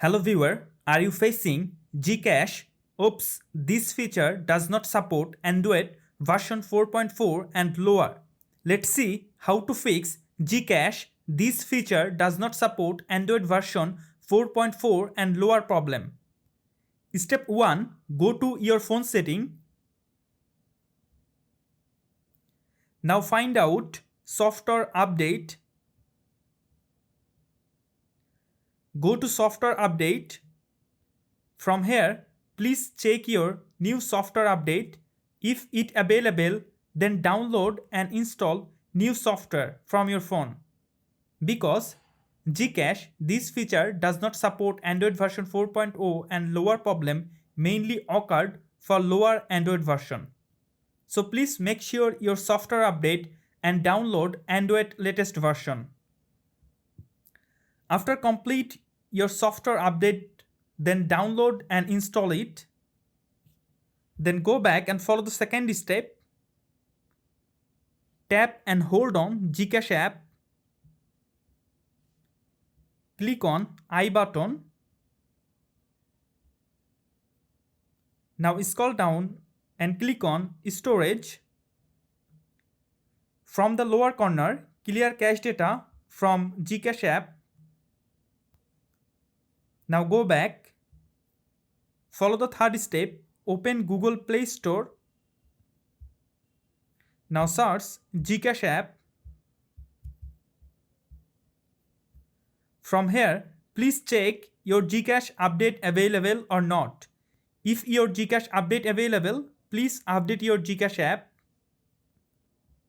Hello viewer, are you facing GCash? Oops, this feature does not support Android version 4.4 and lower. Let's see how to fix GCash. This feature does not support Android version 4.4 and lower problem. Step 1. Go to your phone setting. Now find out software update. Go to software update. From here, please check your new software update. If it available, then download and install new software from your phone. Because GCash, this feature does not support Android version 4.0 and lower problem mainly occurred for lower Android version. So please make sure your software update and download Android latest version. After complete your software update, then download and install it. Then go back and follow the second step. Tap and hold on GCash app. Click on I button. Now scroll down and click on storage. From the lower corner, clear cache data from GCash app. Now go back. Follow the third step. Open Google Play Store. Now search GCash app. From here, please check your GCash update available or not. If your GCash update available, please update your GCash app.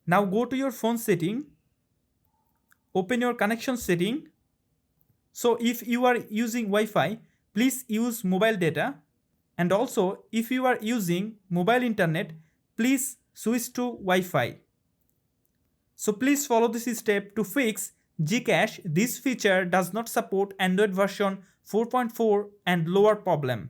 Now go to your phone setting. Open your connection setting. So if you are using Wi-Fi, please use mobile data. And also if you are using mobile internet, please switch to Wi-Fi. So please follow this step to fix GCash. This feature does not support Android version 4.4 and lower problem.